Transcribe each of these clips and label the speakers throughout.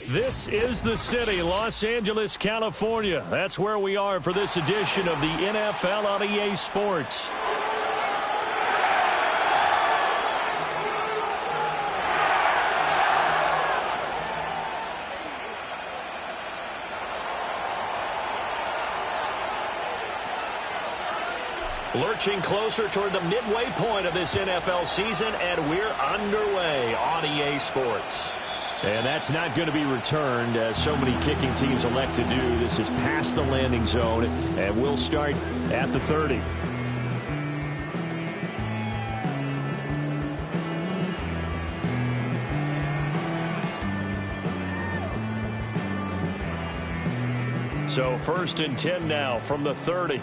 Speaker 1: This is the city, Los Angeles, California. That's where we are for this edition of the NFL on EA Sports. Lurching closer toward the midway point of this NFL season, and we're underway on EA Sports. And that's not going to be returned, as so many kicking teams elect to do. This is past the landing zone, and we'll start at the 30. So 1st and 10 now from the 30.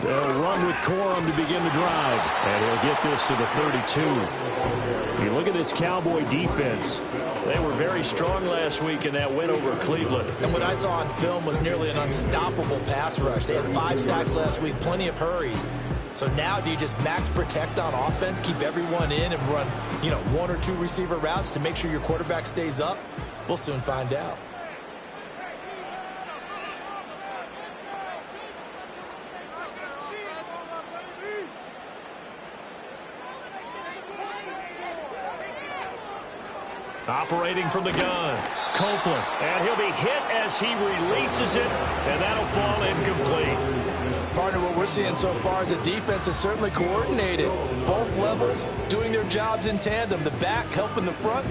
Speaker 1: They'll run with Corum to begin the drive, and he'll get this to the 32. You look at this Cowboy defense. They were very strong last week in that win over Cleveland.
Speaker 2: And what I saw on film was nearly an unstoppable pass rush. They had 5 sacks last week, plenty of hurries. So now do you just max protect on offense, keep everyone in, and run, 1 or 2 receiver routes to make sure your quarterback stays up? We'll soon find out.
Speaker 1: Operating from the gun, Copeland, and he'll be hit as he releases it, and that'll fall incomplete.
Speaker 2: Partner, what we're seeing so far is the defense is certainly coordinated. Both levels doing their jobs in tandem. The back helping the front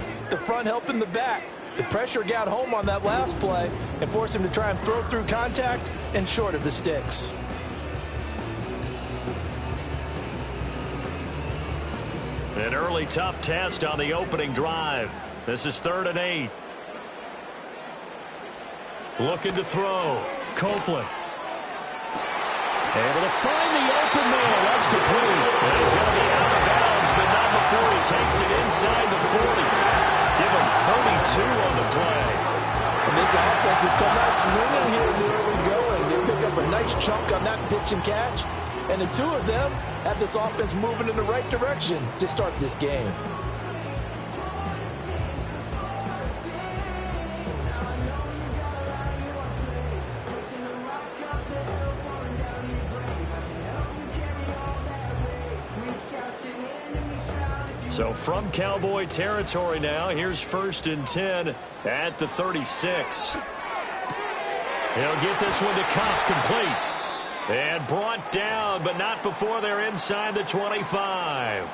Speaker 2: helping the back. The pressure got home on that last play and forced him to try and throw through contact and short of the sticks.
Speaker 1: An early tough test on the opening drive. This is 3rd and 8. Looking to throw. Copeland. Able to find the open man. That's complete. And he's going to be out of bounds, but not before he takes it inside the 40. Give him 32 on the play.
Speaker 2: And this offense has come out swinging here in the early going. They pick up a nice chunk on that pitch and catch. And the 2 of them have this offense moving in the right direction to start this game.
Speaker 1: So from Cowboy territory now, here's 1st and 10 at the 36. He'll get this one to Cobb, complete. And brought down, but not before they're inside the 25.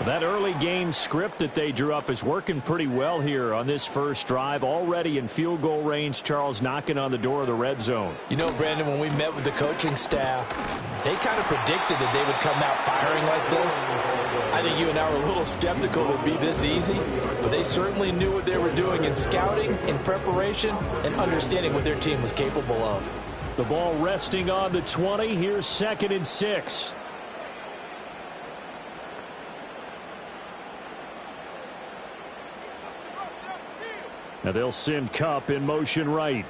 Speaker 1: That early game script that they drew up is working pretty well here on this first drive. Already in field goal range, Charles knocking on the door of the red zone.
Speaker 2: Brandon, when we met with the coaching staff, they kind of predicted that they would come out firing like this. I think you and I were a little skeptical it would be this easy, but they certainly knew what they were doing in scouting, in preparation, and understanding what their team was capable of.
Speaker 1: The ball resting on the 20. Here's 2nd and 6. Now they'll send Kupp in motion right.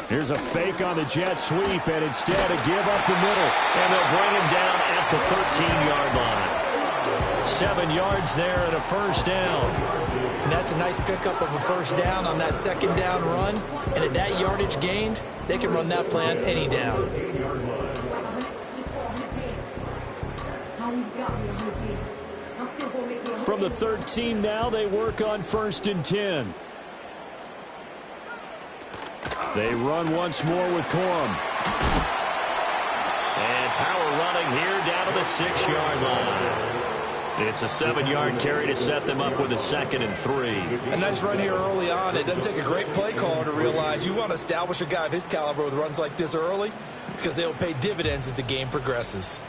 Speaker 1: Here's a fake on the jet sweep, and instead a give up the middle. And they'll bring him down at the 13-yard line. 7 yards there and a first down.
Speaker 2: And that's a nice pickup of a first down on that 2nd down run. And at that yardage gained, they can run that plan any down.
Speaker 1: From the 13 now, they work on 1st and 10. They run once more with Corum. And power running here down to the 6-yard line. It's a 7-yard carry to set them up with a 2nd and 3.
Speaker 2: A nice run here early on. It doesn't take a great play caller to realize you want to establish a guy of his caliber with runs like this early, because they'll pay dividends as the game progresses.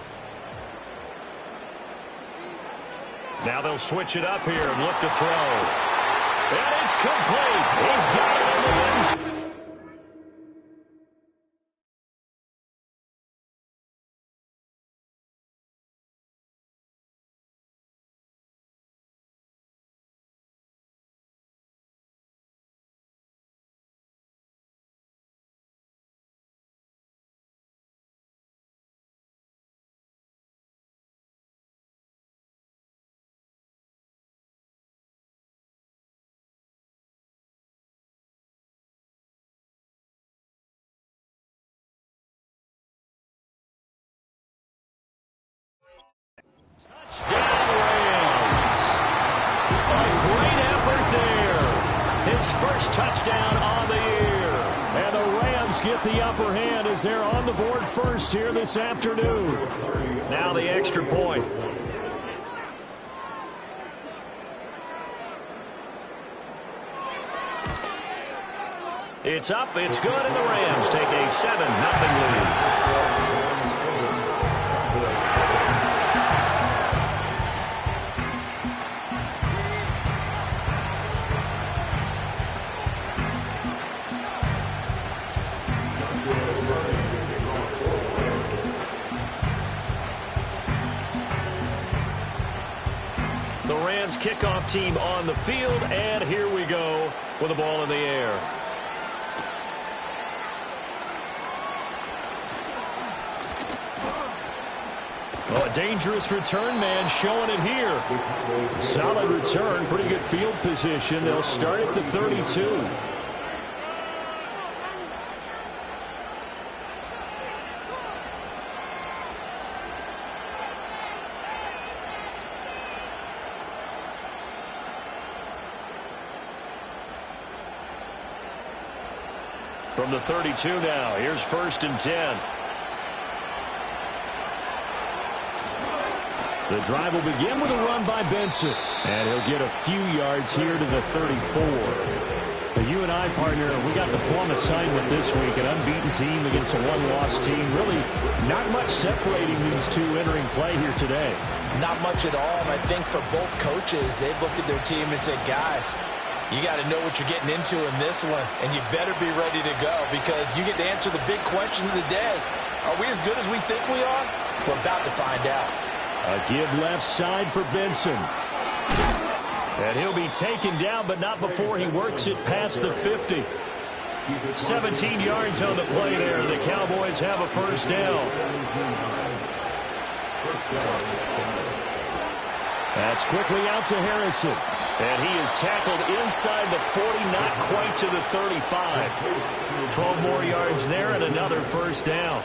Speaker 1: Now they'll switch it up here and look to throw. And it's complete. He's got it in the end zone. get the upper hand as they're on the board first here this afternoon. Now the extra point. It's up, it's good, and the Rams take a 7-0 lead. The Rams kickoff team on the field, and here we go with the ball in the air. Oh, a dangerous return man showing it here. Solid return, pretty good field position. They'll start at the 32. From the 32 now, here's 1st and 10. The drive will begin with a run by Benson. And he'll get a few yards here to the 34. The U&I partner, we got the plum assignment this week. An unbeaten team against a one-loss team. Really not much separating these two entering play here today.
Speaker 2: Not much at all. And I think for both coaches, they've looked at their team and said, guys, you got to know what you're getting into in this one, and you better be ready to go because you get to answer the big question of the day. Are we as good as we think we are? We're about to find out.
Speaker 1: A give left side for Benson. And he'll be taken down, but not before he works it past the 50. 17 yards on the play there. The Cowboys have a first down. That's quickly out to Harrison. And he is tackled inside the 40, not quite to the 35. 12 more yards there and another first down.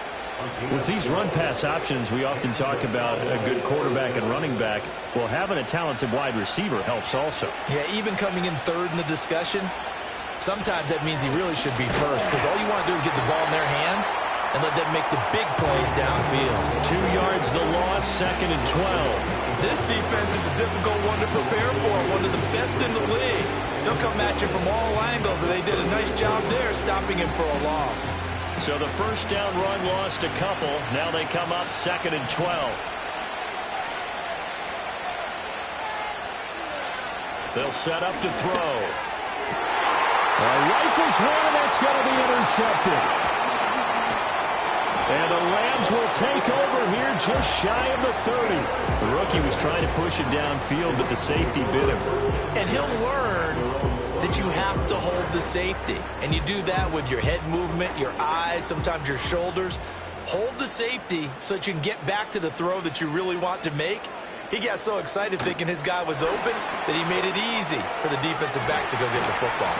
Speaker 1: With these run-pass options, we often talk about a good quarterback and running back. Well, having a talented wide receiver helps also.
Speaker 2: Yeah, even coming in third in the discussion, sometimes that means he really should be first because all you want to do is get the ball in their hands and let them make the big plays downfield.
Speaker 1: 2 yards the loss, 2nd and 12.
Speaker 2: This defense is a difficult one to prepare for, one of the best in the league. They'll come at you from all angles, and they did a nice job there stopping him for a loss.
Speaker 1: So the first down run lost a couple. Now they come up 2nd and 12. They'll set up to throw. Rifles one, and that's going to be intercepted. And the Rams will take over here just shy of the 30. The rookie was trying to push it downfield, but the safety bit him.
Speaker 2: And he'll learn that you have to hold the safety. And you do that with your head movement, your eyes, sometimes your shoulders. Hold the safety so that you can get back to the throw that you really want to make. He got so excited thinking his guy was open that he made it easy for the defensive back to go get the football.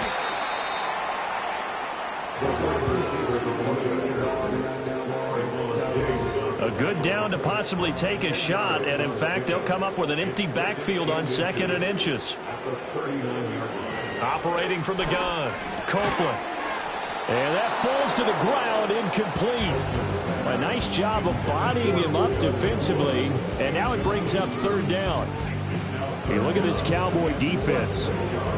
Speaker 1: A good down to possibly take a shot, and in fact, they'll come up with an empty backfield on 2nd and inches. Operating from the gun, Copeland. And that falls to the ground, incomplete. A nice job of bodying him up defensively, and now it brings up 3rd down. You look at this Cowboy defense.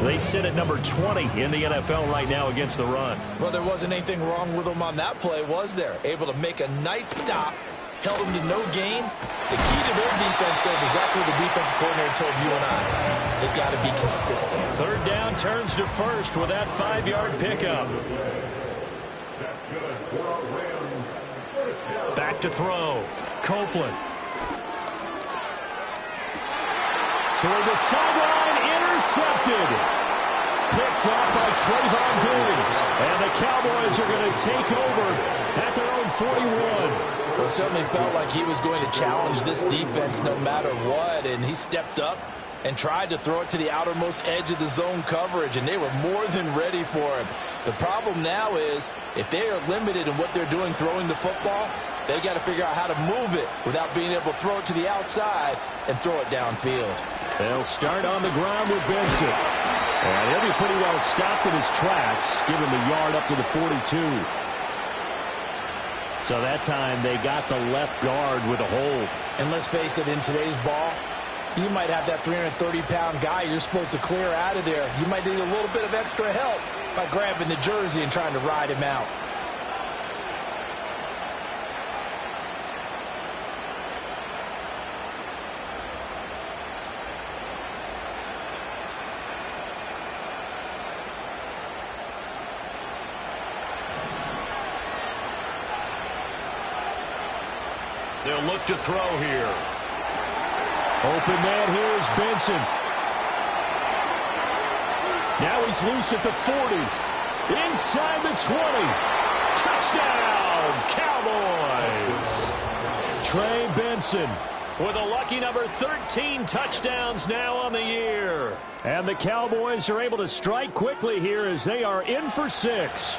Speaker 1: They sit at number 20 in the NFL right now against the run.
Speaker 2: Well, there wasn't anything wrong with them on that play, was there? Able to make a nice stop, held them to no gain. The key to their defense is exactly what the defensive coordinator told you and I. They've got to be consistent.
Speaker 1: 3rd down turns to 1st with that 5-yard pickup. Back to throw. Copeland. Toward the sideline, intercepted. Picked off by Trayvon Diggs. And the Cowboys are going to take over at their own 41.
Speaker 2: Well, it certainly felt like he was going to challenge this defense no matter what, and he stepped up and tried to throw it to the outermost edge of the zone coverage, and they were more than ready for him. The problem now is if they are limited in what they're doing throwing the football, they got to figure out how to move it without being able to throw it to the outside and throw it downfield.
Speaker 1: They'll start on the ground with Benson. And he'll be pretty well stopped in his tracks, giving the yard up to the 42. So that time they got the left guard with a hold.
Speaker 2: And let's face it, in today's ball, you might have that 330-pound guy you're supposed to clear out of there. You might need a little bit of extra help by grabbing the jersey and trying to ride him out.
Speaker 1: They'll look to throw here. Open man, here's Benson. Now he's loose at the 40. Inside the 20. Touchdown, Cowboys. Trey Benson with a lucky number 13 touchdowns now on the year. And the Cowboys are able to strike quickly here as they are in for 6.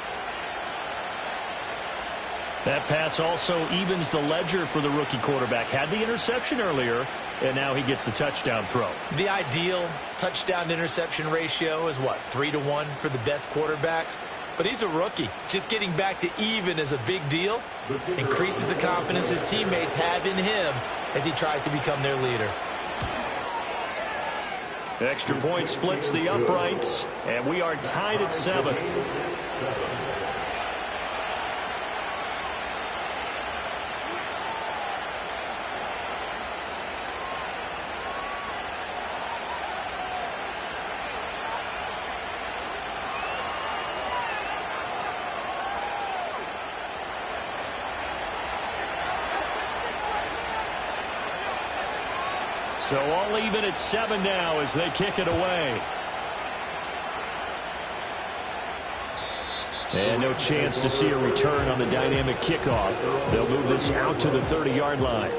Speaker 1: That pass also evens the ledger for the rookie quarterback. Had the interception earlier, and now he gets the touchdown throw.
Speaker 2: The ideal touchdown-interception ratio is, what, 3-to-1 for the best quarterbacks? But he's a rookie. Just getting back to even is a big deal. Increases the confidence his teammates have in him as he tries to become their leader.
Speaker 1: Extra point splits the uprights, and we are tied at 7. So all even at 7 now as they kick it away. And no chance to see a return on the dynamic kickoff. They'll move this out to the 30-yard line.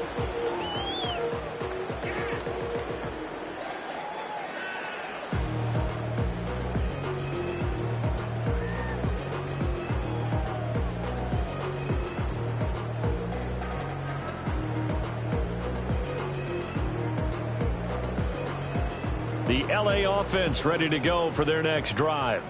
Speaker 1: The LA offense ready to go for their next drive.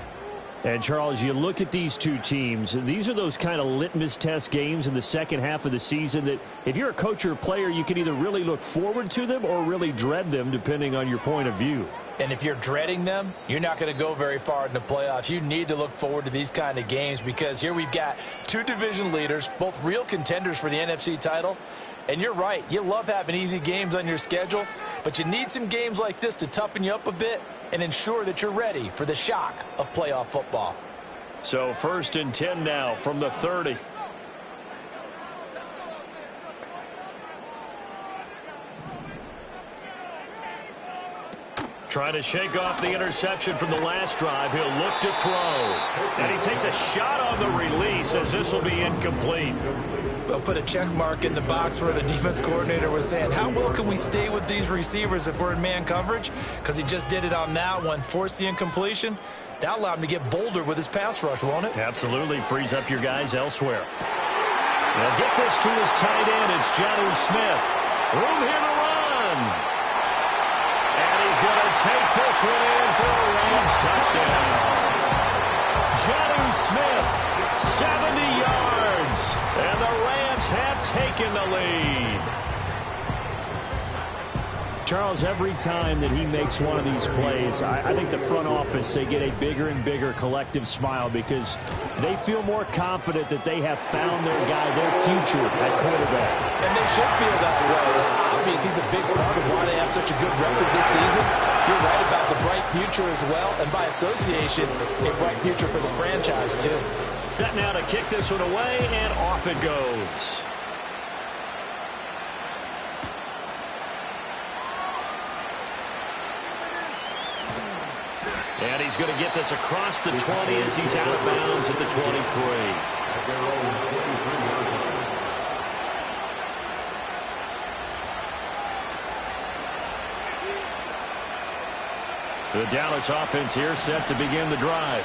Speaker 1: And, Charles, you look at these two teams, these are those kind of litmus test games in the second half of the season that if you're a coach or a player, you can either really look forward to them or really dread them, depending on your point of view.
Speaker 2: And if you're dreading them, you're not going to go very far in the playoffs. You need to look forward to these kind of games because here we've got two division leaders, both real contenders for the NFC title. And you're right, you love having easy games on your schedule, but you need some games like this to toughen you up a bit and ensure that you're ready for the shock of playoff football.
Speaker 1: So 1st and 10 now from the 30. Trying to shake off the interception from the last drive. He'll look to throw. And he takes a shot on the release as this will be incomplete.
Speaker 2: We'll put a check mark in the box where the defense coordinator was saying, how well can we stay with these receivers if we're in man coverage? Because he just did it on that one, forced the incompletion. That allowed him to get bolder with his pass rush, won't it?
Speaker 1: Absolutely. Frees up your guys elsewhere. They'll get this to his tight end. It's Jonnu Smith. Room here to run. And he's going to take this one in for a Rams touchdown. Jonnu Smith, 70 yards. And the Rams have taken the lead. Charles, every time that he makes one of these plays, I think the front office, they get a bigger and bigger collective smile because they feel more confident that they have found their guy, their future at quarterback.
Speaker 2: And they should feel that way. It's obvious he's a big part of why they have such a good record this season. You're right about the bright future as well, and by association, a bright future for the franchise, too.
Speaker 1: Set now to kick this one away, and off it goes. And he's going to get this across the 20 as he's out of bounds at the 23. The Dallas offense here set to begin the drive.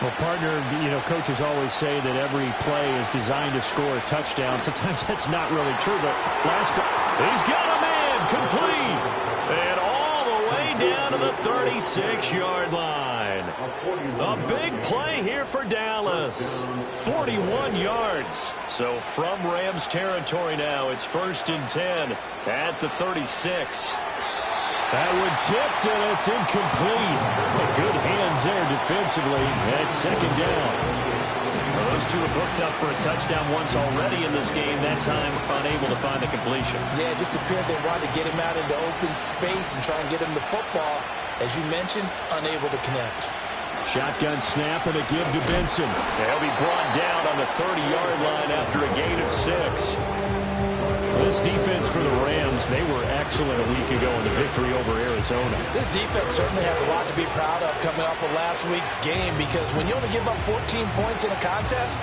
Speaker 1: Well, partner, coaches always say that every play is designed to score a touchdown. Sometimes that's not really true, but last time, he's got a man complete. And all the way down to the 36-yard line. A big play here for Dallas. 41 yards. So from Rams territory now, it's 1st and 10 at the 36.
Speaker 3: That one tipped, and it's incomplete. Good hands there defensively at 2nd down.
Speaker 1: Those two have hooked up for a touchdown once already in this game, that time unable to find the completion.
Speaker 2: Yeah, it just appeared they wanted to get him out into open space and try and get him the football. As you mentioned, unable to connect.
Speaker 3: Shotgun snap and a give to Benson.
Speaker 1: He'll be brought down on the 30-yard line after a gain of 6.
Speaker 3: This defense for the Rams, they were excellent a week ago in the victory over Arizona.
Speaker 2: This defense certainly has a lot to be proud of coming off of last week's game, because when you only give up 14 points in a contest,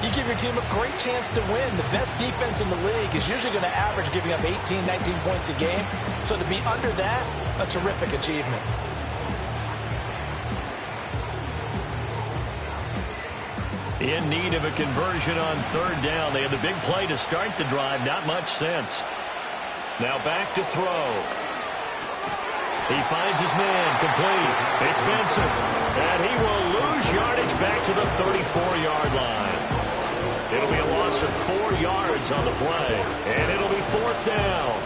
Speaker 2: you give your team a great chance to win. The best defense in the league is usually going to average giving up 18, 19 points a game. So to be under that, a terrific achievement.
Speaker 1: In need of a conversion on 3rd down. They had the big play to start the drive. Not much sense. Now back to throw. He finds his man. Complete. It's Benson. And he will lose yardage back to the 34-yard line. It'll be a loss of 4 yards on the play. And it'll be 4th down.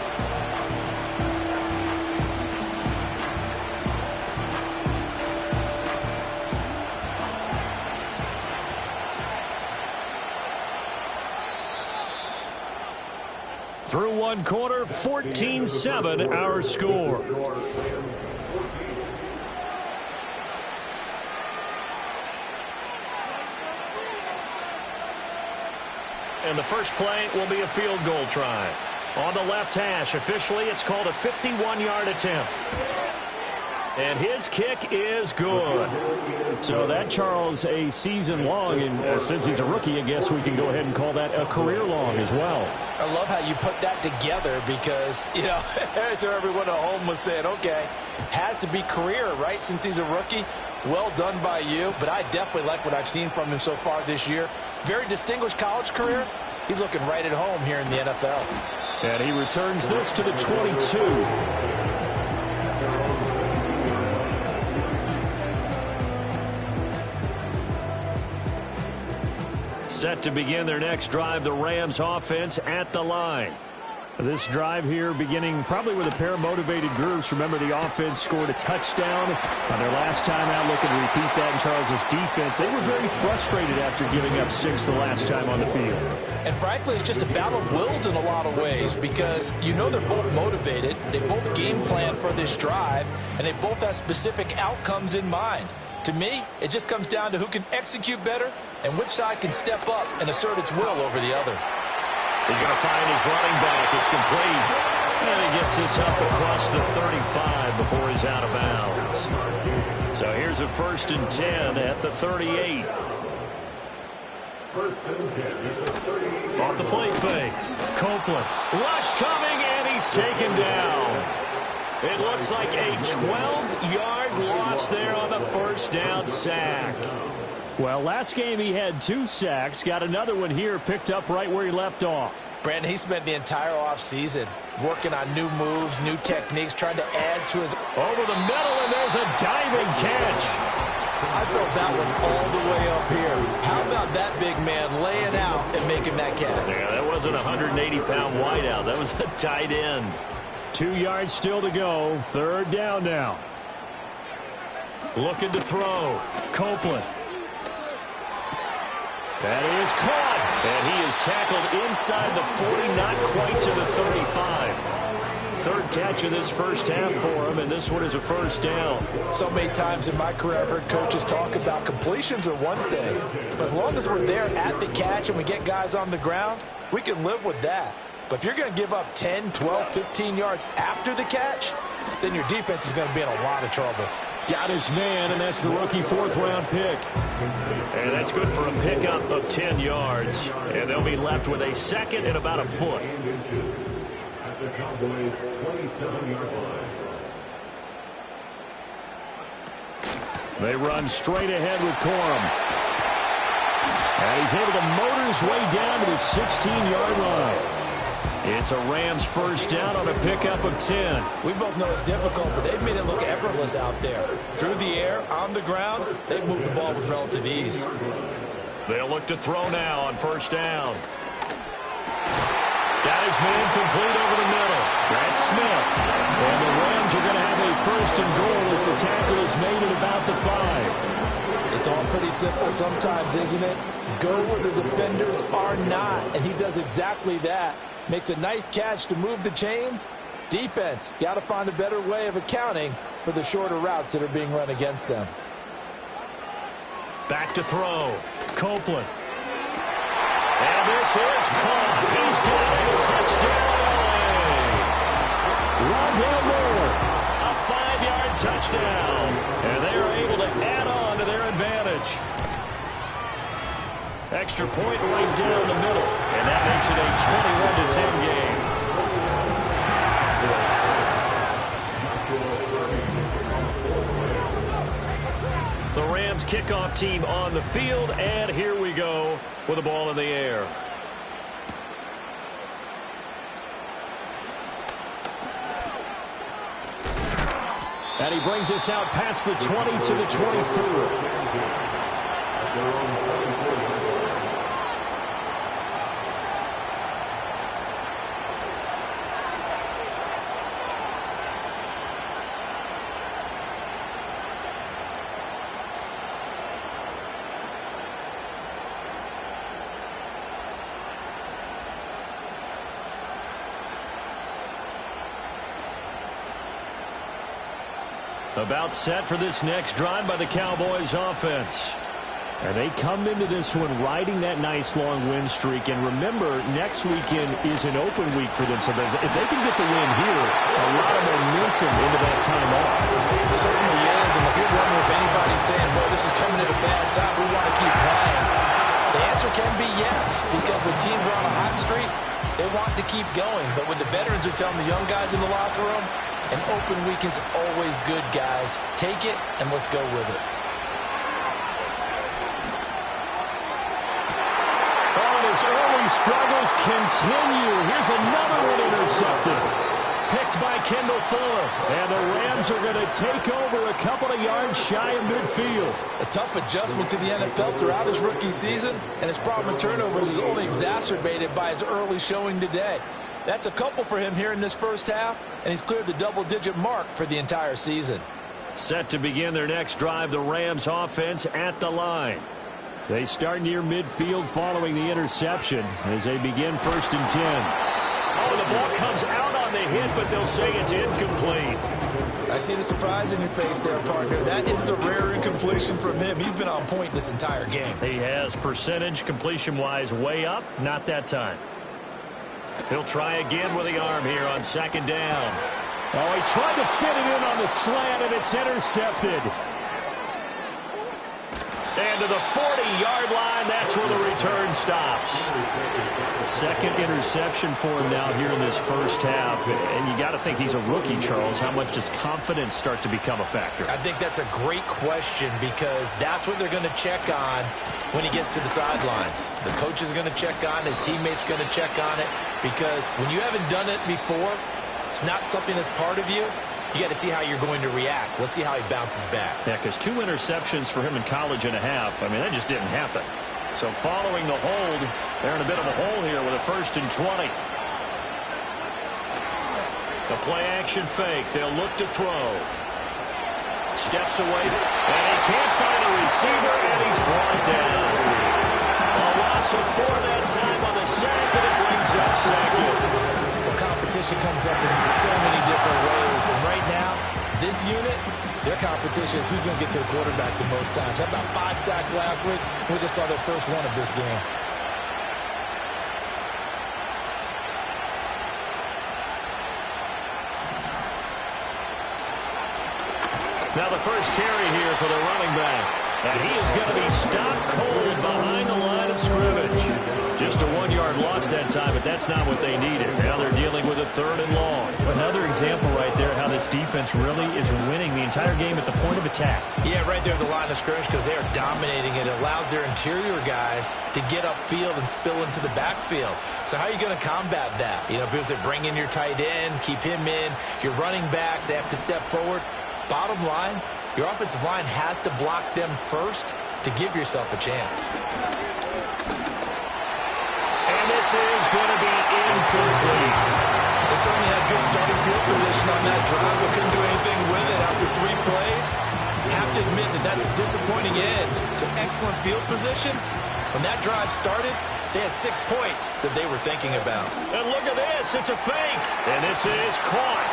Speaker 1: Through 1 quarter, 14-7 our score. And the first play will be a field goal try. On the left hash, officially it's called a 51-yard attempt. And his kick is good.
Speaker 3: So that, Charles, a season long, and since he's a rookie, I guess we can go ahead and call that a career long as well.
Speaker 2: I love how you put that together because, you know, so everyone at home was saying, okay, has to be career, right, since he's a rookie. Well done by you, but I definitely like what I've seen from him so far this year. Very distinguished college career. He's looking right at home here in the NFL.
Speaker 3: And he returns this to the 22.
Speaker 1: Set to begin their next drive, the Rams offense at the line.
Speaker 3: This drive here beginning probably with a pair of motivated groups. Remember, the offense scored a touchdown on their last time out. Looking to repeat that in Charles's defense. They were very frustrated after giving up 6 the last time on the field.
Speaker 2: And frankly, it's just a battle of wills in a lot of ways because you know they're both motivated. They both game plan for this drive, and they both have specific outcomes in mind. To me, it just comes down to who can execute better and which side can step up and assert its will over the other.
Speaker 1: He's going to find his running back. It's complete. And he gets this up across the 35 before he's out of bounds. So here's a 1st and 10 at the 38. Off the play fake. Copeland. Rush coming, and he's taken down. It looks like a 12-yard loss there on the 1st down sack.
Speaker 3: Well, last game he had 2 sacks. Got another one here, picked up right where he left off.
Speaker 2: Brandon, he spent the entire offseason working on new moves, new techniques, trying to add to his...
Speaker 1: Over the middle, and there's a diving catch.
Speaker 2: I felt that one all the way up here. How about that big man laying out and making that catch?
Speaker 1: Yeah, that wasn't a 180-pound wideout. That was a tight end.
Speaker 3: 2 yards still to go. 3rd down now.
Speaker 1: Looking to throw. Copeland. That is caught. And he is tackled inside the 40, not quite to the 35. 3rd catch of this first half for him, and this one is a 1st down.
Speaker 2: So many times in my career I've heard coaches talk about completions are one thing. But as long as we're there at the catch and we get guys on the ground, we can live with that. But if you're going to give up 10, 12, 15 yards after the catch, then your defense is going to be in a lot of trouble.
Speaker 3: Got his man, and that's the rookie 4th-round pick.
Speaker 1: And that's good for a pickup of 10 yards. And they'll be left with a 2nd and about a foot.
Speaker 3: They run straight ahead with Corum. And he's able to motor his way down to the 16-yard line.
Speaker 1: It's a Rams first down on a pickup of 10.
Speaker 2: We both know it's difficult, but they've made it look effortless out there. Through the air, on the ground, they've moved the ball with relative ease.
Speaker 1: They'll look to throw now on first down. Got his man complete over the middle. That's Smith. And the Rams are going to have a first and goal as the tackle is made at about the 5.
Speaker 2: It's all pretty simple sometimes, isn't it? Go where the defenders are not, and he does exactly that. Makes a nice catch to move the chains. Defense, got to find a better way of accounting for the shorter routes that are being run against them.
Speaker 1: Back to throw. Copeland. And this is caught. He's got a touchdown. Rondale Moore, a 5-yard touchdown. And they are able to add on to their advantage. Extra point right down the middle. And that makes it a 21-10 game. The Rams kickoff team on the field, and here we go with the ball in the air. And he brings us out past the 20 to the 24. About set for this next drive by the Cowboys offense. And they come into this one riding that nice long win streak. And remember, next weekend is an open week for them. So if they can get the win here, a lot of momentum into that time off.
Speaker 2: It certainly is. And if you're wondering if anybody's saying, well, this is coming at a bad time, we want to keep playing, the answer can be yes. Because when teams are on a hot streak, they want to keep going. But when the veterans are telling the young guys in the locker room, an open week is always good, guys. Take it, and let's go with it.
Speaker 1: Oh, and his early struggles continue. Here's another one intercepted. Picked by Kendall Fuller. And the Rams are going to take over a couple of yards shy of midfield.
Speaker 2: A tough adjustment to the NFL throughout his rookie season, and his problem with turnovers is only exacerbated by his early showing today. That's a couple for him here in this first half, and he's cleared the double-digit mark for the entire season.
Speaker 1: Set to begin their next drive, the Rams offense at the line. They start near midfield following the interception as they begin first and 10. Oh, the ball comes out on the hit, but they'll say it's incomplete.
Speaker 2: I see the surprise in your face there, partner. That is a rare incompletion from him. He's been on point this entire game.
Speaker 1: He has percentage completion-wise way up, not that time. He'll try again with the arm here on second down. Oh, he tried to fit it in on the slant, and it's intercepted. And to the 40-yard line, that's where the return stops. Second interception for him now here in this first half. And you got to think he's a rookie, Charles. How much does confidence start to become a factor?
Speaker 2: I think that's a great question because that's what they're going to check on when he gets to the sidelines. The coach is going to check on, his teammates going to check on it, because when you haven't done it before, it's not something that's part of you. You got to see how you're going to react. Let's see how he bounces back.
Speaker 1: Yeah, because 2 interceptions for him in college and a half. I mean, that just didn't happen. So following the hold, they're in a bit of a hole here with a first and 20. The play action fake. They'll look to throw. Steps away, and he can't find a receiver, and he's brought down. A loss of 4 that time on the sack, and it brings up second.
Speaker 2: Well, competition comes up in so many different ways, and right now, this unit, their competition is who's going to get to the quarterback the most times. Had about 5 sacks last week. We just saw their first one of this game.
Speaker 1: Now the first carry here for the running back. And he is going to be stopped cold behind the line of scrimmage. Just a 1-yard loss that time, but that's not what they needed. Now they're dealing with a 3rd and long.
Speaker 3: Another example right there how this defense really is winning the entire game at the point of attack.
Speaker 2: Yeah, right there at the line of scrimmage because they are dominating it. It allows their interior guys to get upfield and spill into the backfield. So how are you going to combat that? You know, because they bring in your tight end, keep him in, your running backs, they have to step forward. Bottom line, your offensive line has to block them first to give yourself a chance.
Speaker 1: And this is going to be incomplete.
Speaker 2: They certainly had good starting field position on that drive, but couldn't do anything with it after 3 plays. Have to admit that that's a disappointing end to excellent field position. When that drive started, they had 6 points that they were thinking about.
Speaker 1: And look at this. It's a fake. And this is caught.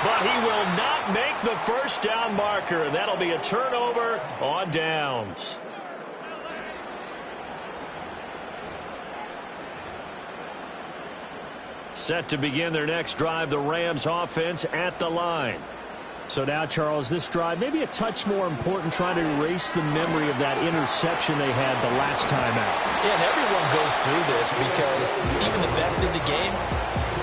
Speaker 1: But he will not make the first down marker. That'll be a turnover on downs. Set to begin their next drive, the Rams offense at the line.
Speaker 3: So now, Charles, this drive maybe a touch more important, trying to erase the memory of that interception they had the last time out.
Speaker 2: Yeah, and everyone goes through this because even the best in the game,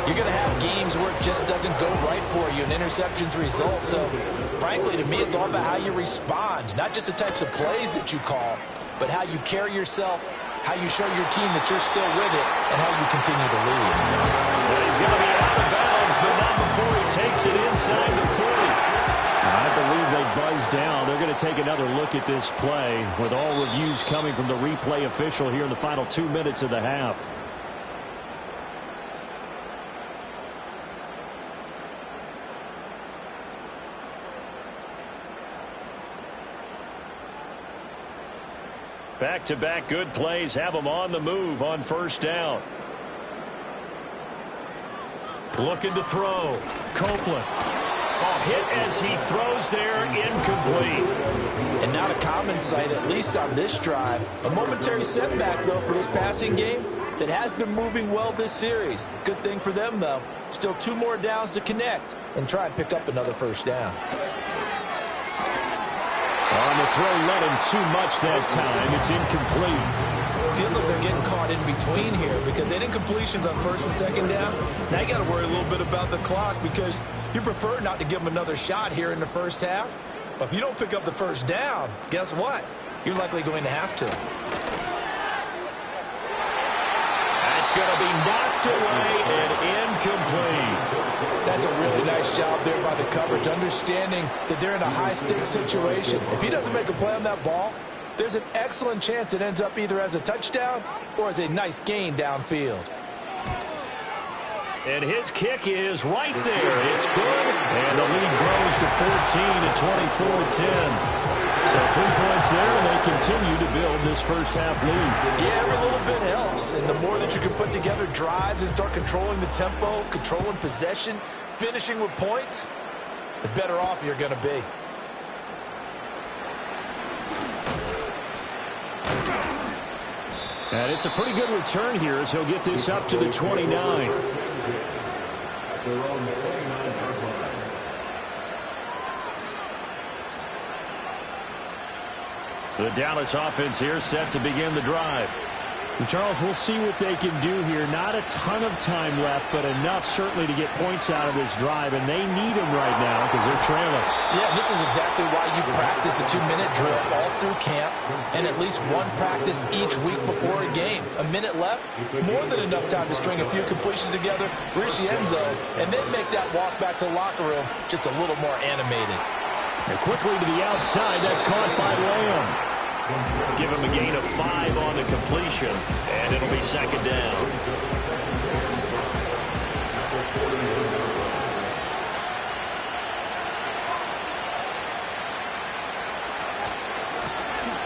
Speaker 2: you're going to have games where it just doesn't go right for you, and interceptions result. So, frankly, to me, it's all about how you respond, not just the types of plays that you call, but how you carry yourself, how you show your team that you're still with it, and how you continue to lead.
Speaker 1: Well, he's going to be out of bounds, but not before he takes it inside the 40.
Speaker 3: I believe they buzzed down. They're going to take another look at this play with all reviews coming from the replay official here in the final 2 minutes of the half.
Speaker 1: Back-to-back good plays have them on the move on first down. Looking to throw. Copeland. Ball hit as he throws there, incomplete.
Speaker 2: And not a common sight, at least on this drive. A momentary setback, though, for this passing game that has been moving well this series. Good thing for them, though. Still 2 more downs to connect and try and pick up another first down.
Speaker 3: On the throw, let him too much that time. It's incomplete.
Speaker 2: Feels like they're getting caught in between here because they did incompletions on first and second down. Now you got to worry a little bit about the clock because you prefer not to give them another shot here in the first half. But if you don't pick up the first down, guess what? You're likely going to have to.
Speaker 1: That's going to be knocked away and incomplete.
Speaker 2: That's a really nice job there by the coverage, understanding that they're in a high-stakes situation. If he doesn't make a play on that ball, there's an excellent chance it ends up either as a touchdown or as a nice gain downfield.
Speaker 1: And his kick is right there. It's good. And the lead grows to 14 at 24-10. So 3 points there, and they continue to build this first half lead.
Speaker 2: Yeah, every little bit helps. And the more that you can put together drives and start controlling the tempo, controlling possession, finishing with points, the better off you're going to be.
Speaker 3: And it's a pretty good return here as he'll get this up to the 29.
Speaker 1: The Dallas offense here set to begin the drive.
Speaker 3: And Charles, we'll see what they can do here. Not a ton of time left, but enough certainly to get points out of this drive, and they need them right now because they're trailing.
Speaker 2: Yeah, this is exactly why you practice a 2-minute drill all through camp and at least one practice each week before a game. A minute left, more than enough time to string a few completions together, reach the end zone, and then make that walk back to the locker room just a little more animated.
Speaker 3: And quickly to the outside, that's caught by Lamb.
Speaker 1: Give him a gain of 5 on the completion, and it'll be second down.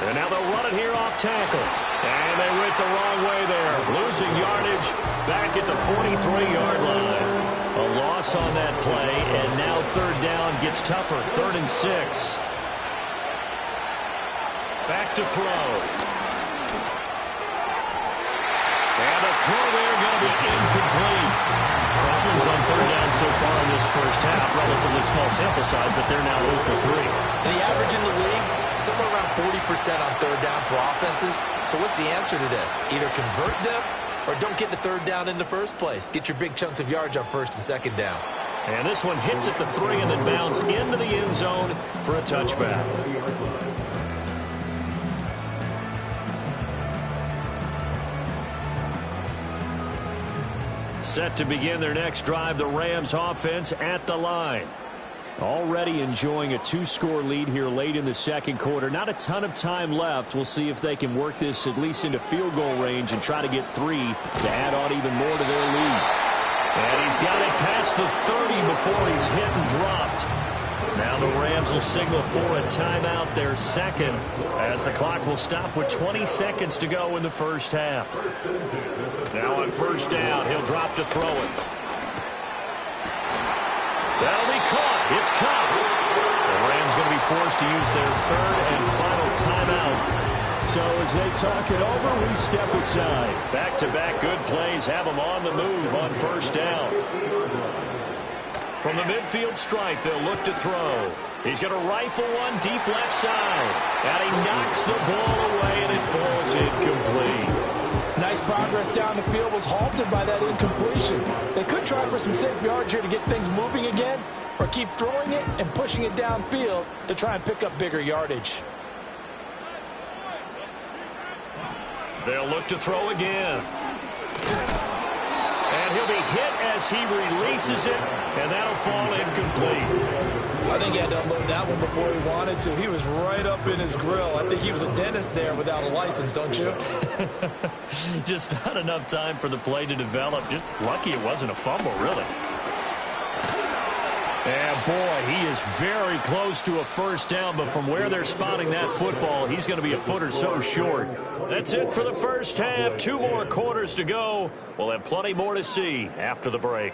Speaker 1: And now they'll run it here off tackle. And they went the wrong way there. Losing yardage back at the 43-yard line. A loss on that play, and now third down gets tougher. 3rd and 6. Back to throw. And the throw there going to be incomplete. Problems on third down so far in this first half. Relatively small sample size, but they're now 0 for 3.
Speaker 2: The average in the league somewhere around 40% on third down for offenses. So what's the answer to this? Either convert them or don't get the third down in the first place. Get your big chunks of yards on first and second down.
Speaker 1: And this one hits at the 3 and then bounds into the end zone for a touchback. Set to begin their next drive, the Rams offense at the line. Already enjoying a 2-score lead here late in the second quarter. Not a ton of time left. We'll see if they can work this at least into field goal range and try to get 3 to add on even more to their lead. And he's got it past the 30 before he's hit and dropped. Now the Rams will signal for a timeout, their second, as the clock will stop with 20 seconds to go in the first half. Now on first down, he'll drop to throw it. That'll be caught. It's caught. The Rams going to be forced to use their third and final timeout.
Speaker 3: So as they talk it over, we step aside.
Speaker 1: Back-to-back good plays have them on the move on first down. From the midfield stripe, they'll look to throw. He's going to rifle one deep left side. And he knocks the ball away, and it falls incomplete.
Speaker 2: Nice progress down the field, was halted by that incompletion. They could try for some safe yards here to get things moving again, or keep throwing it and pushing it downfield to try and pick up bigger yardage.
Speaker 1: They'll look to throw again. And he'll be hit as he releases it, and that'll fall incomplete.
Speaker 2: I think he had to unload that one before he wanted to. He was right up in his grill. I think he was a dentist there without a license, don't you?
Speaker 1: Just not enough time for the play to develop. Just lucky it wasn't a fumble, really. And boy, he is very close to a first down, but from where they're spotting that football, he's going to be a foot or so short. That's it for the first half. 2 more quarters to go. We'll have plenty more to see after the break.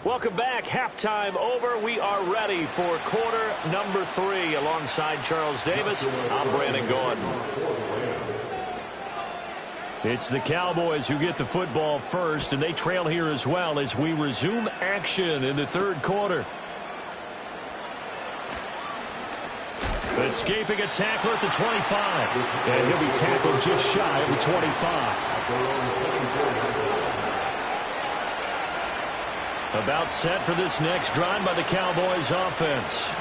Speaker 1: Welcome back. Halftime over. We are ready for quarter number 3. Alongside Charles Davis, I'm Brandon Gordon. It's the Cowboys who get the football first, and they trail here as well as we resume action in the third quarter. Escaping a tackler at the 25. And he'll be tackled just shy of the 25. About set for this next drive by the Cowboys offense.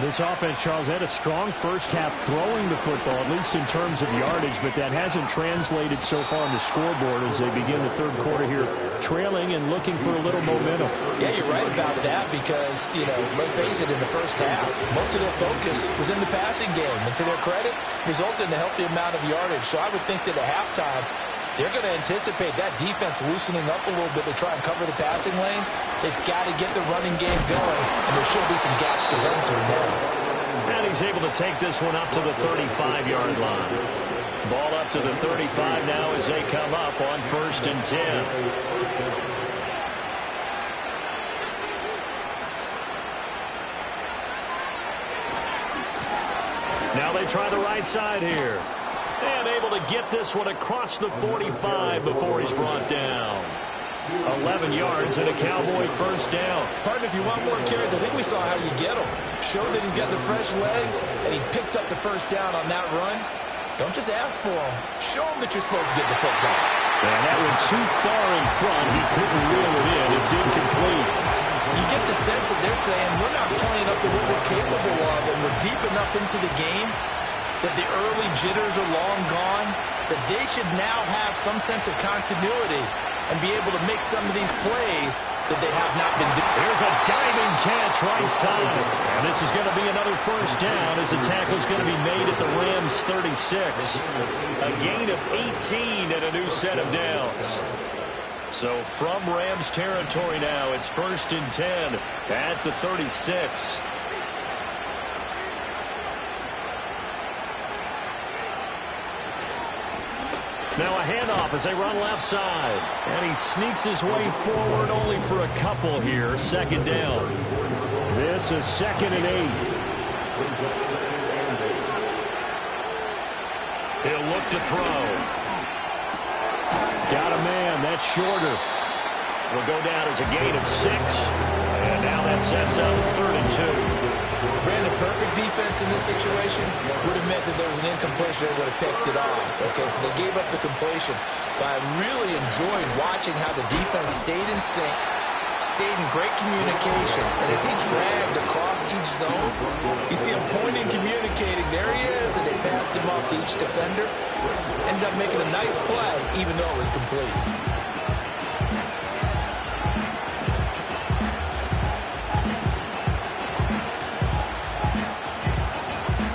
Speaker 3: This offense, Charles, had a strong first half throwing the football, at least in terms of yardage, but that hasn't translated so far on the scoreboard as they begin the third quarter here, trailing and looking for a little momentum.
Speaker 2: Yeah, you're right about that because, let's face it, in the first half, most of their focus was in the passing game. And to their credit, resulted in a healthy amount of yardage. So I would think that at halftime, they're going to anticipate that defense loosening up a little bit to try and cover the passing lanes. They've got to get the running game going, and there should be some gaps to run through now.
Speaker 1: And he's able to take this one up to the 35-yard line. Ball up to the 35 now as they come up on 1st and 10. Now they try the right side here. And able to get this one across the 45 before he's brought down. 11 yards and a Cowboy first down.
Speaker 2: Partner, if you want more carries, I think we saw how you get him. Showed that he's got the fresh legs, and he picked up the first down on that run. Don't just ask for him. Show him that you're supposed to get the football.
Speaker 3: And that one too far in front. He couldn't reel it in. It's incomplete.
Speaker 2: You get the sense that they're saying we're not playing up to what we're capable of, and we're deep enough into the game that the early jitters are long gone, that they should now have some sense of continuity and be able to make some of these plays that they have not been doing.
Speaker 1: Here's a diving catch right side. And this is going to be another first down as the tackle is going to be made at the Rams 36. A gain of 18 and a new set of downs. So from Rams territory now, it's 1st and 10 at the 36. Now a handoff as they run left side. And he sneaks his way forward only for a couple here. 2nd down.
Speaker 3: This is 2nd and 8.
Speaker 1: He'll look to throw.
Speaker 3: Got a man. That's shorter.
Speaker 1: will go down as a gain of 6. And now that sets up 3rd and 2.
Speaker 2: Brandon, perfect defense in this situation would have meant that there was an incompletion. They would have picked it off. Okay, so they gave up the completion. But I really enjoyed watching how the defense stayed in sync, stayed in great communication. And as he dragged across each zone, you see him pointing, communicating. There he is, and they passed him off to each defender. Ended up making a nice play, even though it was complete.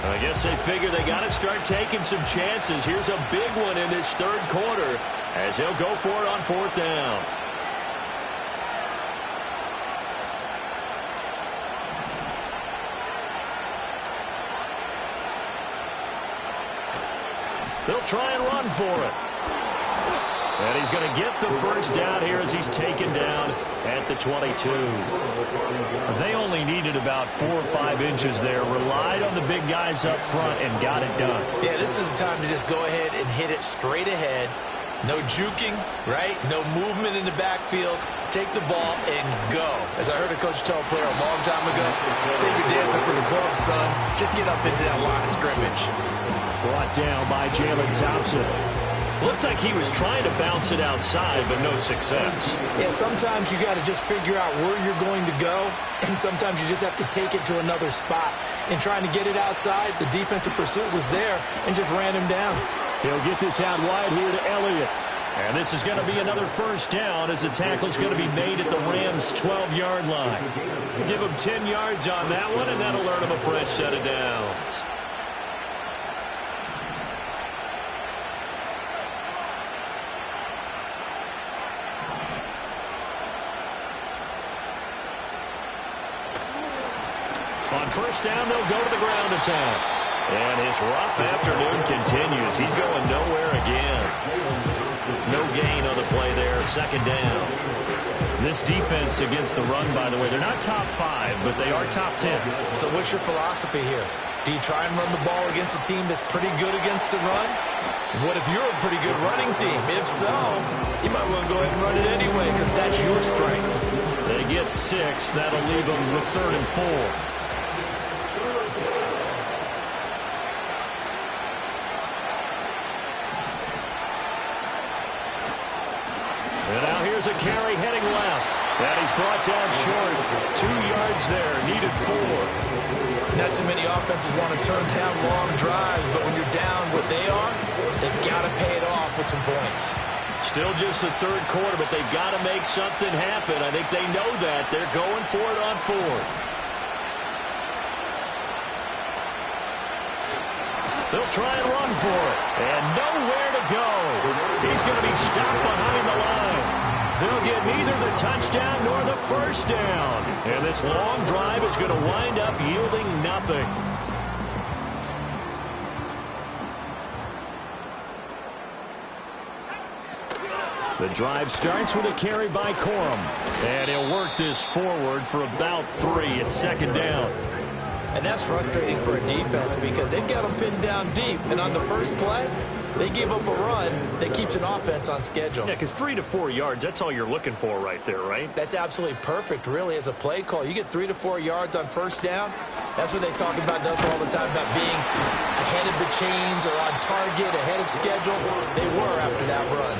Speaker 1: I guess they figure they got to start taking some chances. Here's a big one in this 3rd quarter as he'll go for it on 4th down. They'll try and run for it. And he's going to get the 1st down here as he's taken down at the 22. They only needed about 4 or 5 inches there, relied on the big guys up front, and got it done.
Speaker 2: Yeah, this is the time to just go ahead and hit it straight ahead. No juking, right? No movement in the backfield. Take the ball and go. As I heard a coach tell a player a long time ago, save your dancing for the club, son. Just get up into that line of scrimmage.
Speaker 3: Brought down by Jalen Thompson.
Speaker 1: Looked like he was trying to bounce it outside, but no success.
Speaker 2: Yeah, sometimes you got to just figure out where you're going to go, and sometimes you just have to take it to another spot. In trying to get it outside, the defensive pursuit was there and just ran him down.
Speaker 3: He'll get this out wide here to Elliott.
Speaker 1: And this is going to be another 1st down as the tackle's going to be made at the Rams' 12-yard line. Give him 10 yards on that one, and that'll earn him a fresh set of downs. On 1st down, they'll go to the ground attack. And his rough afternoon continues. He's going nowhere again. No gain on the play there. 2nd down.
Speaker 3: This defense against the run, by the way, they're not top 5, but they are top 10.
Speaker 2: So what's your philosophy here? Do you try and run the ball against a team that's pretty good against the run? What if you're a pretty good running team? If so, you might want to go ahead and run it anyway because that's your strength.
Speaker 3: They get 6. That'll leave them with 3rd and 4.
Speaker 1: And now here's a carry heading left. And he's brought down short. 2 yards there. Needed 4.
Speaker 2: Not too many offenses want to turn down long drives, but when you're down what they are, they've got to pay it off with some points.
Speaker 1: Still just the 3rd quarter, but they've got to make something happen. I think they know that. They're going for it on 4th. They'll try and run for it. And nowhere to go. He's going to be stopped behind the line. They'll get neither the touchdown nor the 1st down. And this long drive is going to wind up yielding nothing. The drive starts with a carry by Corum. And he'll work this forward for about 3 at 2nd down.
Speaker 2: And that's frustrating for a defense because they've got them pinned down deep. And on the first play, they give up a run that keeps an offense on schedule.
Speaker 1: Yeah, because 3 to 4 yards, that's all you're looking for right there, right?
Speaker 2: That's absolutely perfect, really, as a play call. You get 3 to 4 yards on 1st down. That's what they talk about us all the time, about being ahead of the chains or on target, ahead of schedule. They were after that run.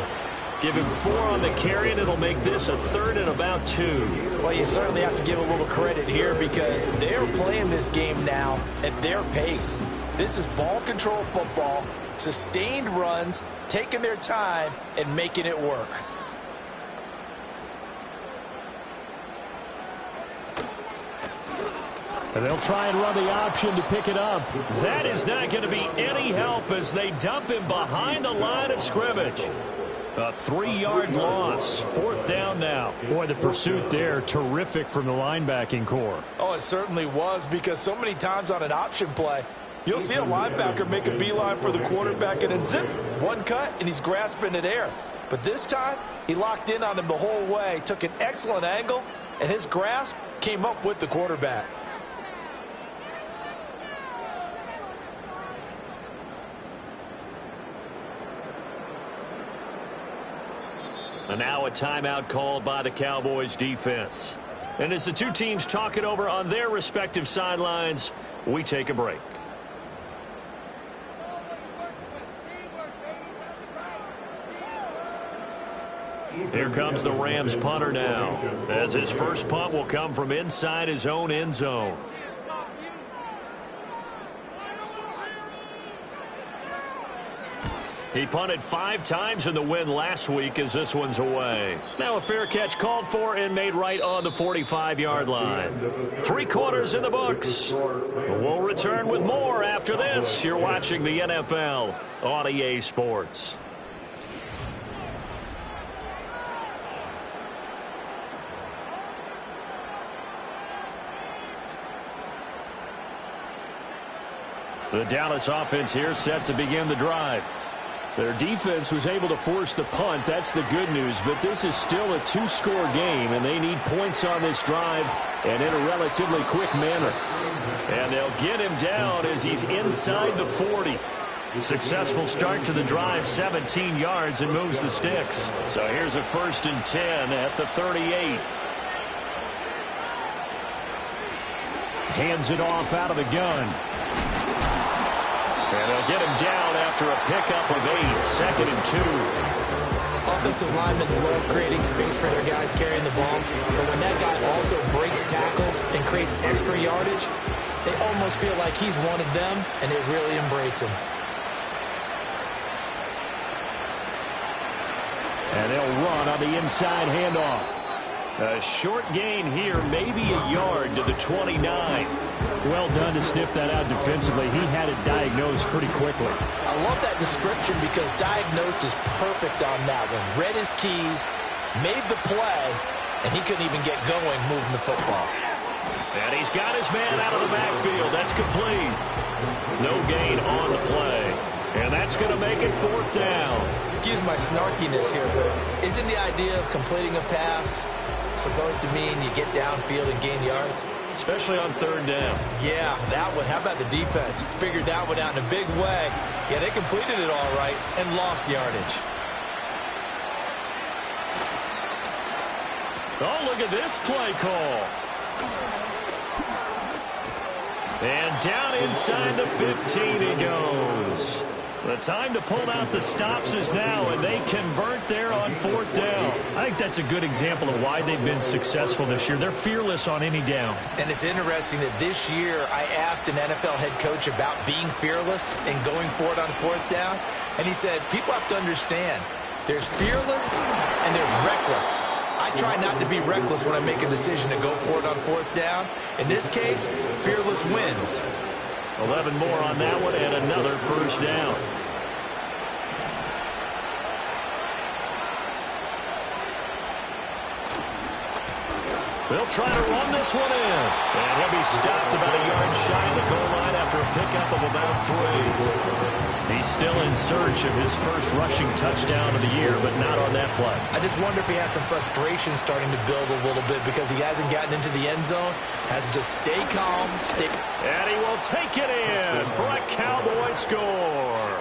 Speaker 1: Give him 4 on the carry, and it'll make this a 3rd and about 2.
Speaker 2: Well, you certainly have to give a little credit here because they're playing this game now at their pace. This is ball control football, sustained runs, taking their time, and making it work.
Speaker 3: And they'll try and run the option to pick it up.
Speaker 1: That is not going to be any help as they dump him behind the line of scrimmage. A 3-yard loss. 4th down now.
Speaker 3: Boy, the pursuit there, terrific from the linebacking core.
Speaker 2: Oh, it certainly was because so many times on an option play, you'll see a linebacker make a beeline for the quarterback and then zip, one cut, and he's grasping at air. But this time, he locked in on him the whole way, took an excellent angle, and his grasp came up with the quarterback.
Speaker 1: And now a timeout called by the Cowboys defense. And as the two teams talk it over on their respective sidelines, we take a break. Here comes the Rams punter now, as his first punt will come from inside his own end zone. He punted 5 times in the win last week as this one's away. Now a fair catch called for and made right on the 45-yard line. 3 quarters in the books. We'll return with more after this. You're watching the NFL on EA Sports. The Dallas offense here set to begin the drive. Their defense was able to force the punt. That's the good news, but this is still a 2-score game, and they need points on this drive and in a relatively quick manner. And they'll get him down as he's inside the 40. Successful start to the drive, 17 yards, and moves the sticks. So here's a 1st and 10 at the 38. Hands it off out of the gun. And they'll get him down after a pickup of 8, 2nd and 2.
Speaker 2: Offensive linemen love creating space for their guys carrying the ball, but when that guy also breaks tackles and creates extra yardage, they almost feel like he's one of them, and they really embrace him.
Speaker 3: And they'll run on the inside handoff.
Speaker 1: A short gain here, maybe a yard to the 29.
Speaker 3: Well done to sniff that out defensively. He had it diagnosed pretty quickly.
Speaker 2: I love that description because diagnosed is perfect on that one. Read his keys, made the play, and he couldn't even get going moving the football.
Speaker 1: And he's got his man out of the backfield. That's complete. No gain on the play. And that's going to make it 4th down.
Speaker 2: Excuse my snarkiness here, but isn't the idea of completing a pass supposed to mean you get downfield and gain yards?
Speaker 1: Especially on 3rd down.
Speaker 2: Yeah, that one. How about the defense? Figured that one out in a big way. Yeah, they completed it all right and lost yardage.
Speaker 1: Oh, look at this play call. And down inside the 15 he goes. The time to pull out the stops is now, and they convert there on 4th down.
Speaker 3: I think that's a good example of why they've been successful this year. They're fearless on any down.
Speaker 2: And it's interesting that this year I asked an NFL head coach about being fearless and going for it on 4th down, and he said, people have to understand, there's fearless and there's reckless. I try not to be reckless when I make a decision to go for it on 4th down. In this case, fearless wins.
Speaker 1: 11 more on that one and another 1st down. They'll try to run this one in. And he'll be stopped about a yard shy of the goal line after a pickup of about 3. He's still in search of his first rushing touchdown of the year, but not on that play.
Speaker 2: I just wonder if he has some frustration starting to build a little bit because he hasn't gotten into the end zone. Has to just stay calm, stay...
Speaker 1: And he will take it in for a Cowboy score.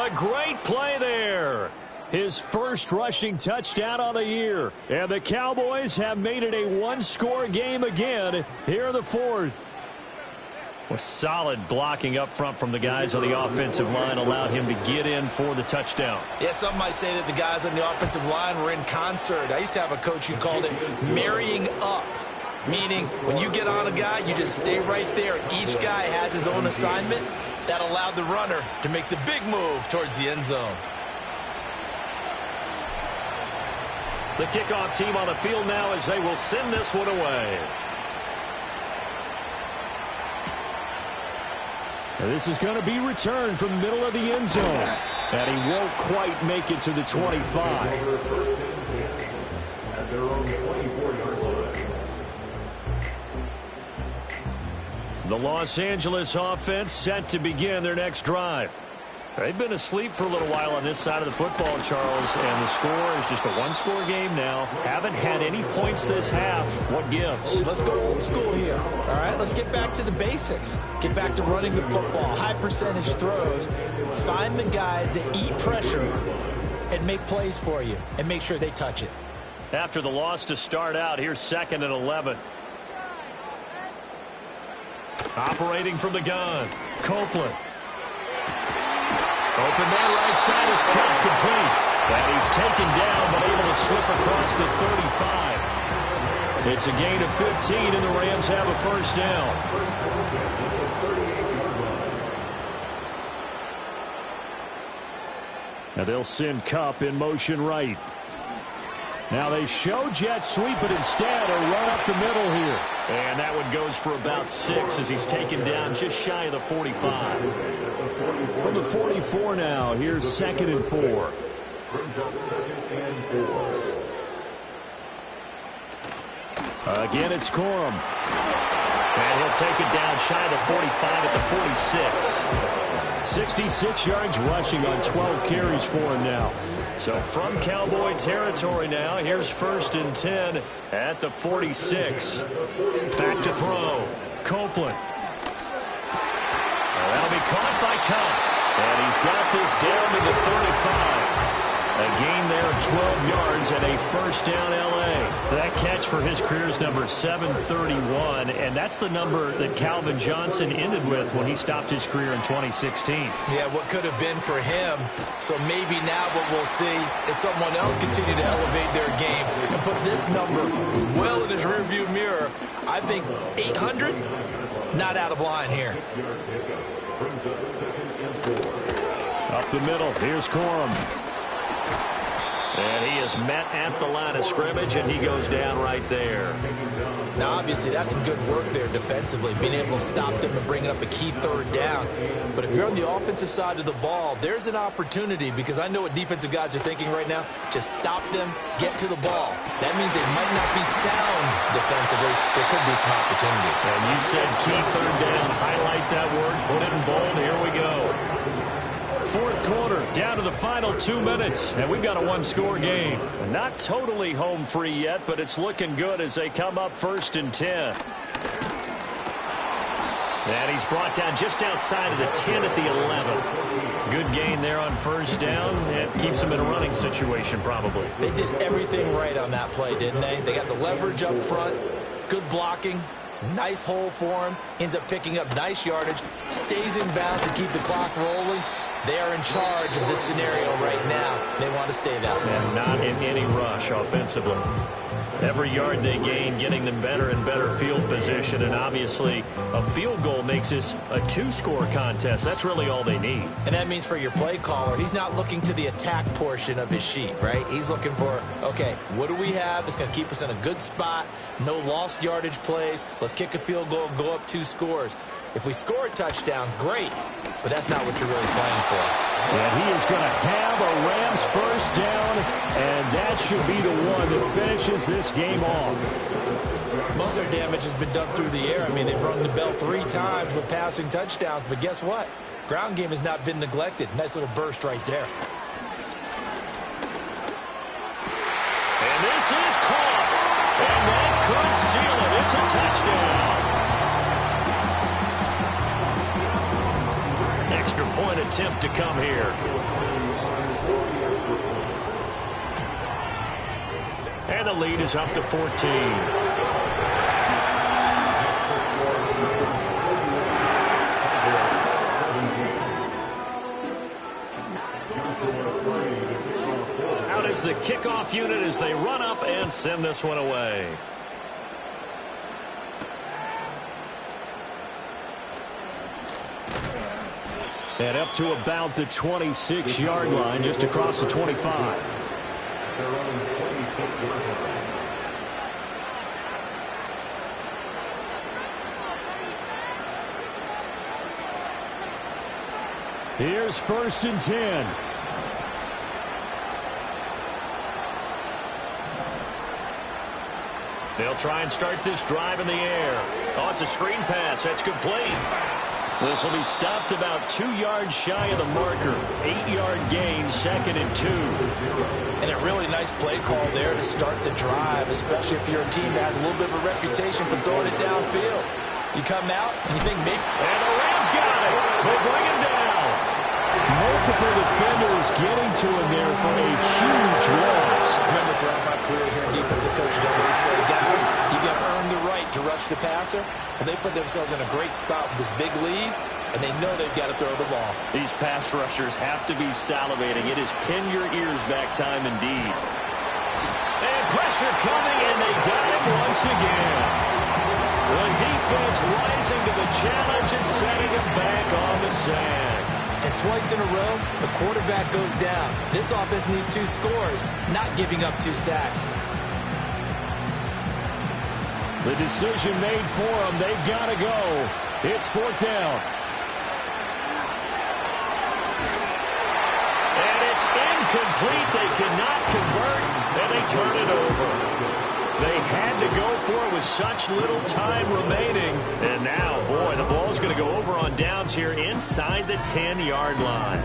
Speaker 1: A great play there. His first rushing touchdown of the year. And the Cowboys have made it a 1-score game again here in the 4th. With solid blocking up front from the guys on the offensive line allowed him to get in for the touchdown.
Speaker 2: Yeah, some might say that the guys on the offensive line were in concert. I used to have a coach who called it marrying up, meaning when you get on a guy, you just stay right there. Each guy has his own assignment. That allowed the runner to make the big move towards the end zone.
Speaker 1: The kickoff team on the field now as they will send this one away.
Speaker 3: This is going to be returned from the middle of the end zone. And he won't quite make it to the 25. The Los Angeles offense set to begin their next drive. They've been asleep for a little while on this side of the football, Charles, and the score is just a 1-score game now. Haven't had any points this half. What gives?
Speaker 2: Let's go old school here. All right, let's get back to the basics. Get back to running the football, high percentage throws. Find the guys that eat pressure and make plays for you and make sure they touch it.
Speaker 1: After the loss to start out, here's 2nd and 11. Operating from the gun, Copeland. Open man right side is cut complete. And he's taken down but able to slip across the 35. It's a gain of 15 and the Rams have a first down.
Speaker 3: Now they'll send Kupp in motion right. Now they show jet sweep, but instead a run up the middle here.
Speaker 1: And that one goes for about 6 as he's taken down just shy of the 45.
Speaker 3: From the 44 now, here's 2nd and 4. Again, it's Corum.
Speaker 1: And he'll take it down shy of the 45 at the 46.
Speaker 3: 66 yards rushing on 12 carries for him now.
Speaker 1: So from Cowboy territory now, here's 1st and 10 at the 46. Back to throw. Copeland. That'll be caught by Kupp. And he's got this down to the 35. A gain there of 12 yards and a first down L.A.
Speaker 3: That catch for his career is number 731, and that's the number that Calvin Johnson ended with when he stopped his career in 2016.
Speaker 2: Yeah, what could have been for him. So maybe now what we'll see is someone else continue to elevate their game and put this number well in his rearview mirror. I think 800, not out of line here.
Speaker 3: Up the middle, here's Corum.
Speaker 1: And he is met at the line of scrimmage, and he goes down right there.
Speaker 2: Now, obviously, that's some good work there defensively, being able to stop them and bringing up a key 3rd down. But if you're on the offensive side of the ball, there's an opportunity, because I know what defensive guys are thinking right now. Just stop them, get to the ball. That means they might not be sound defensively. There could be some opportunities.
Speaker 1: And you said key 3rd down. Highlight that word. Put it in bold. Here we go.
Speaker 3: 4th quarter, down to the final 2 minutes, and we've got a 1-score game.
Speaker 1: Not totally home free yet, but it's looking good as they come up 1st and 10. And he's brought down just outside of the 10 at the 11. Good gain there on 1st down. It keeps him in a running situation probably.
Speaker 2: They did everything right on that play, didn't they? They got the leverage up front, good blocking, nice hole for him, ends up picking up nice yardage, stays in bounds to keep the clock rolling. They are in charge of this scenario right now. They want to stay that way.
Speaker 1: And not in any rush offensively. Every yard they gain, getting them better and better field position. And obviously, a field goal makes this a 2-score contest. That's really all they need.
Speaker 2: And that means for your play caller, he's not looking to the attack portion of his sheet, right? He's looking for, okay, what do we have that's going to keep us in a good spot? No lost yardage plays. Let's kick a field goal and go up 2 scores. If we score a touchdown, great. But that's not what you're really playing for.
Speaker 3: And he is going to have a Rams first down, and that should be the one that finishes this game off.
Speaker 2: Most of their damage has been done through the air. I mean, they've rung the bell 3 times with passing touchdowns, but guess what? Ground game has not been neglected. Nice little burst right there.
Speaker 1: And this is caught. And that could seal it. It's a touchdown. Extra point attempt to come here. And the lead is up to 14. Out is the kickoff unit as they run up and send this one away.
Speaker 3: And up to about the 26-yard line, just across the 25. Here's 1st and 10.
Speaker 1: They'll try and start this drive in the air. Oh, it's a screen pass. That's complete. This will be stopped about 2 yards shy of the marker. 8-yard gain, 2nd and 2.
Speaker 2: And a really nice play call there to start the drive, especially if you're a team that has a little bit of a reputation for throwing it downfield. You come out and you think maybe...
Speaker 1: And the Rams got it. They bring him down.
Speaker 3: multiple defenders getting to him there for a huge loss.
Speaker 2: Remember, throughout my career here in defensive coaching, I always say, guys, you got to earn the right to rush the passer. And they put themselves in a great spot with this big lead, and they know they've got to throw the ball.
Speaker 1: These pass rushers have to be salivating. It is pin your ears back time indeed. And pressure coming, and they got him once again. The defense rising to the challenge and setting him back on the sand.
Speaker 2: And twice in a row, the quarterback goes down. This offense needs 2 scores, not giving up 2 sacks.
Speaker 3: The decision made for them. They've got to go. It's 4th down.
Speaker 1: And it's incomplete. They cannot convert, and they turn it over. They had to go for it with such little time remaining. And now, boy, the ball's going to go over on downs here inside the 10-yard line.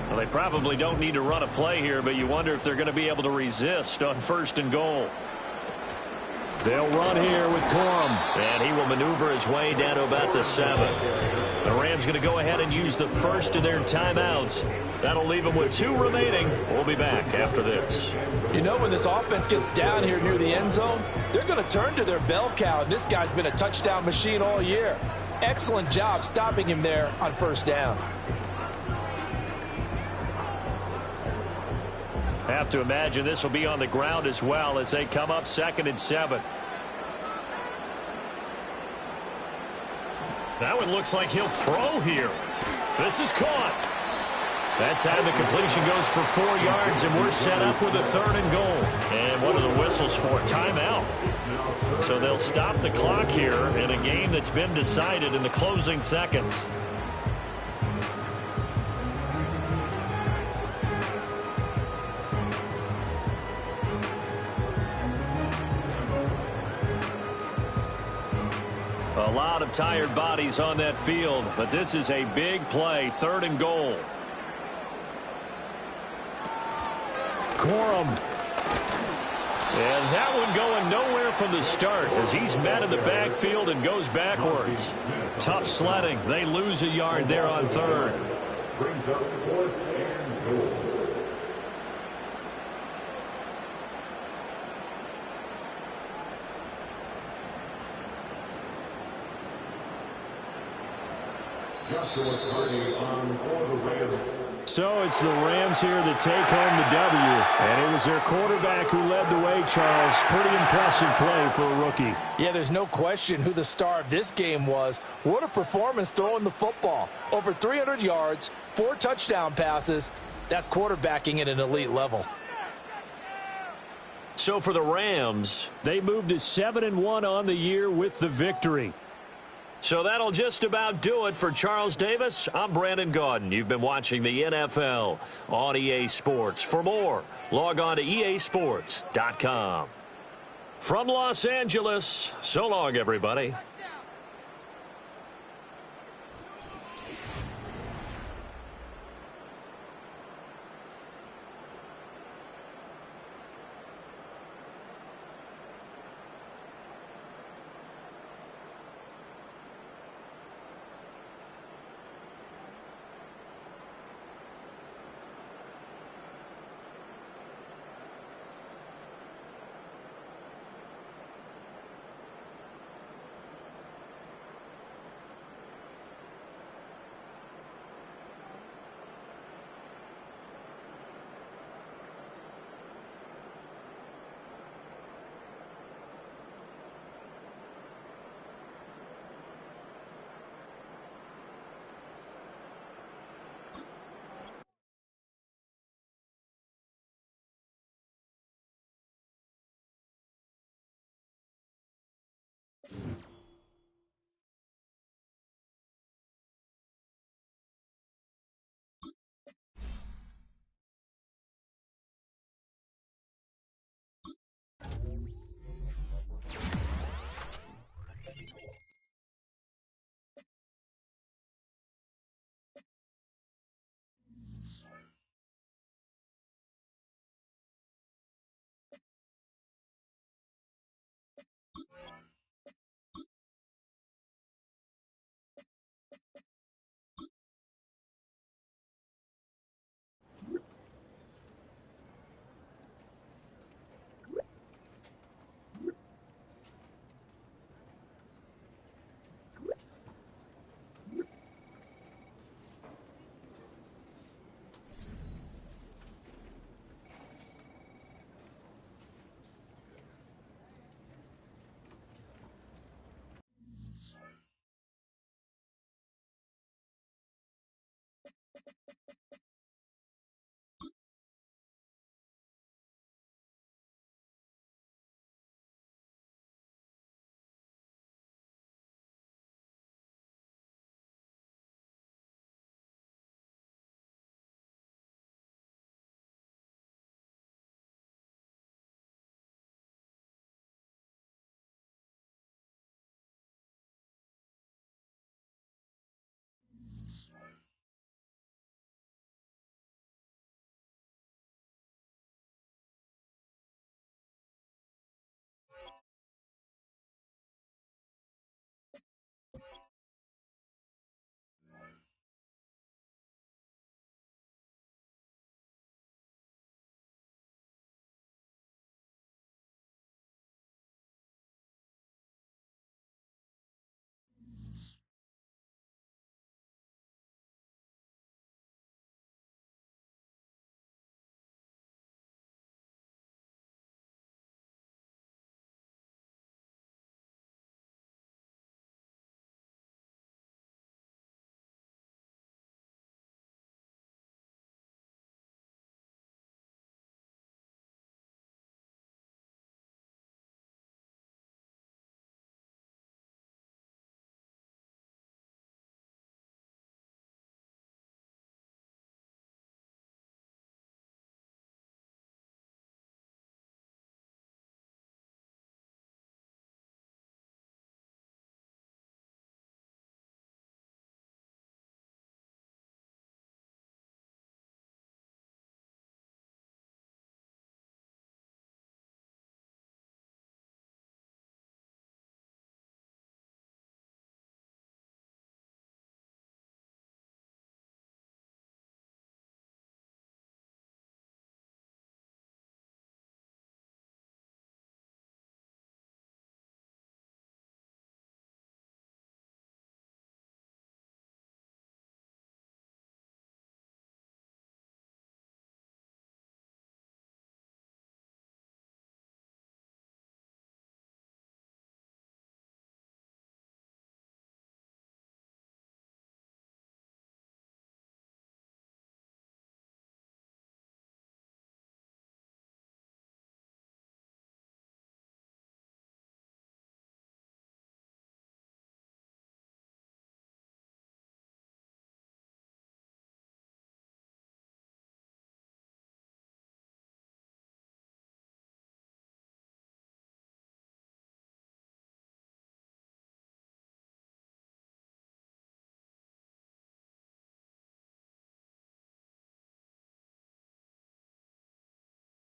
Speaker 1: Well, they probably don't need to run a play here, but you wonder if they're going to be able to resist on 1st and goal.
Speaker 3: They'll run here with Corum.
Speaker 1: And he will maneuver his way down to about the 7. The Rams going to go ahead and use the first of their timeouts. That'll leave them with 2 remaining. We'll be back after this.
Speaker 2: You know, when this offense gets down here near the end zone, they're going to turn to their bell cow, and this guy's been a touchdown machine all year. Excellent job stopping him there on 1st down.
Speaker 1: Have to imagine this will be on the ground as well as they come up 2nd and 7. That one looks like he'll throw here. This is caught. That time the completion goes for 4 yards, and we're set up with a 3rd and goal. And what are the whistles for? Timeout. So they'll stop the clock here in a game that's been decided in the closing seconds. A lot of tired bodies on that field, but this is a big play, 3rd and goal.
Speaker 3: Corum.
Speaker 1: And that one going nowhere from the start as he's met in the backfield and goes backwards. Tough sledding. They lose a yard there on 3rd.
Speaker 4: Brings up 4th and goal.
Speaker 3: So it's the Rams here that take home the W. And it was their quarterback who led the way, Charles. Pretty impressive play for a rookie.
Speaker 2: Yeah, there's no question who the star of this game was. What a performance throwing the football. Over 300 yards, 4 touchdown passes. That's quarterbacking at an elite level.
Speaker 1: So for the Rams,
Speaker 3: they moved to 7-1 on the year with the victory.
Speaker 1: So that'll just about do it for Charles Davis. I'm Brandon Gaudin. You've been watching the NFL on EA Sports. For more, log on to easports.com. From Los Angeles, so long, everybody.